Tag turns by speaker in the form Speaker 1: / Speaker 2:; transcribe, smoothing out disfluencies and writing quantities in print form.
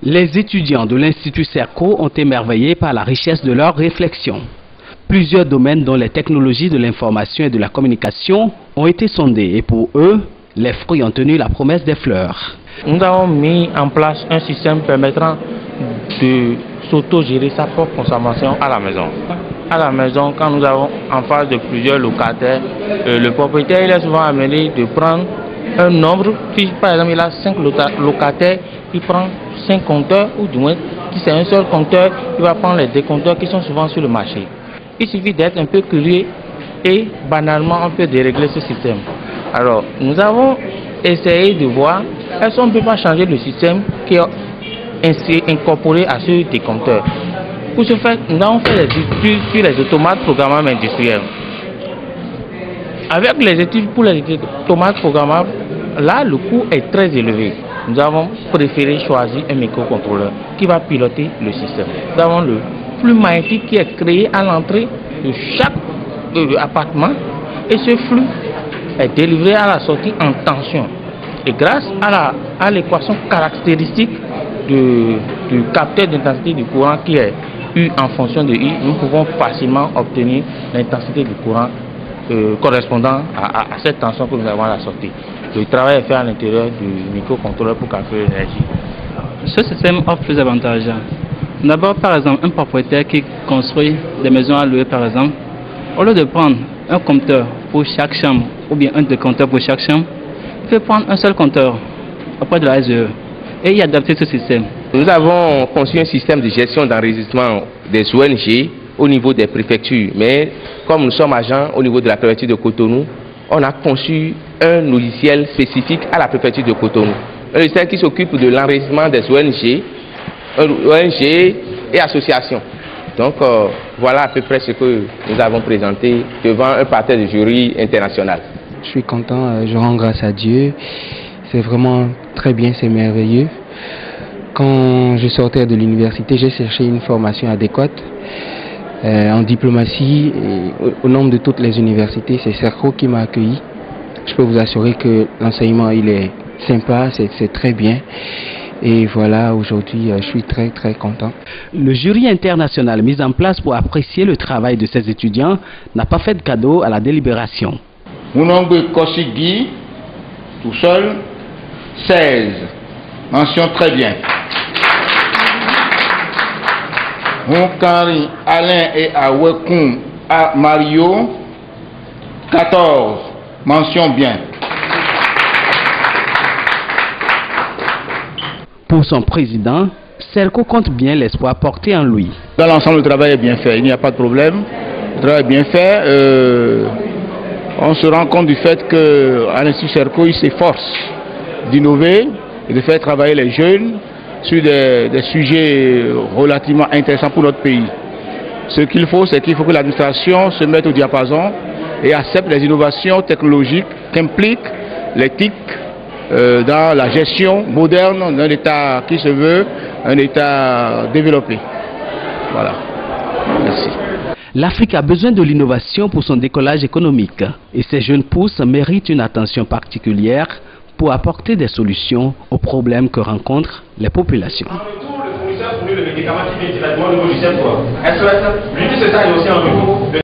Speaker 1: Les étudiants de l'Institut Serco ont émerveillé par la richesse de leurs réflexions. Plusieurs domaines dont les technologies de l'information et de la communication ont été sondés et pour eux, les fruits ont tenu la promesse des fleurs.
Speaker 2: Nous avons mis en place un système permettant de s'auto-gérer sa propre consommation à la maison. À la maison, quand nous avons en face de plusieurs locataires, le propriétaire il est souvent amené de prendre un nombre. Si par exemple il a 5 locataires, il prend 5 compteurs, ou du moins si c'est un seul compteur, il va prendre les décompteurs qui sont souvent sur le marché. Il suffit d'être un peu curieux et banalement on peut dérégler ce système. Alors nous avons essayé de voir est-ce qu'on ne peut pas changer le système qui est incorporé à ce décompteur. Pour ce faire, nous avons fait des études sur les automates programmables industriels. Avec les études pour les automates programmables, là le coût est très élevé. Nous avons préféré choisir un microcontrôleur qui va piloter le système. Nous avons le flux magnétique qui est créé à l'entrée de chaque appartement et ce flux est délivré à la sortie en tension. Et grâce à l'équation caractéristique du capteur d'intensité du courant qui est U en fonction de I, nous pouvons facilement obtenir l'intensité du courant correspondant à cette tension que nous avons à la sortie. Le travail est fait à l'intérieur du microcontrôleur pour calculer l'énergie.
Speaker 3: Ce système offre plusieurs avantages. D'abord, par exemple, un propriétaire qui construit des maisons à louer, par exemple, au lieu de prendre un compteur pour chaque chambre ou bien un décompteur pour chaque chambre, il peut prendre un seul compteur auprès de la SGE et y adapter ce système.
Speaker 4: Nous avons conçu un système de gestion d'enregistrement des ONG au niveau des préfectures, mais comme nous sommes agents au niveau de la préfecture de Cotonou, on a conçu un logiciel spécifique à la préfecture de Cotonou. Un logiciel qui s'occupe de l'enregistrement des ONG et associations. Donc voilà à peu près ce que nous avons présenté devant un parterre de jury international.
Speaker 5: Je suis content, je rends grâce à Dieu. C'est vraiment très bien, c'est merveilleux. Quand je sortais de l'université, j'ai cherché une formation adéquate en diplomatie et au nombre de toutes les universités. C'est Serco qui m'a accueilli. Je peux vous assurer que l'enseignement il est sympa, c'est très bien. Et voilà, aujourd'hui, je suis très content.
Speaker 1: Le jury international mis en place pour apprécier le travail de ces étudiants n'a pas fait de cadeau à la délibération.
Speaker 6: Mounongwe Kosigui, tout seul, 16. Mention très bien. Moukari, Alain et Awekoum à Mario, 14. Mention bien.
Speaker 1: Pour son président, Serco compte bien l'espoir porté en lui.
Speaker 6: Dans l'ensemble, le travail est bien fait, il n'y a pas de problème. Le travail est bien fait. On se rend compte du fait qu'à l'Institut Serco, il s'efforce d'innover et de faire travailler les jeunes sur des sujets relativement intéressants pour notre pays. Ce qu'il faut, c'est qu'il faut que l'administration se mette au diapason et accepte les innovations technologiques qu'implique l'éthique dans la gestion moderne d'un État qui se veut un État développé. Voilà. Merci.
Speaker 1: L'Afrique a besoin de l'innovation pour son décollage économique et ces jeunes pousses méritent une attention particulière pour apporter des solutions aux problèmes que rencontrent les populations.
Speaker 7: En retour, le fournisseur fournit le médicament qui vient directement au niveau du centre. Est-ce que lui, c'est ça, il y a aussi un retour.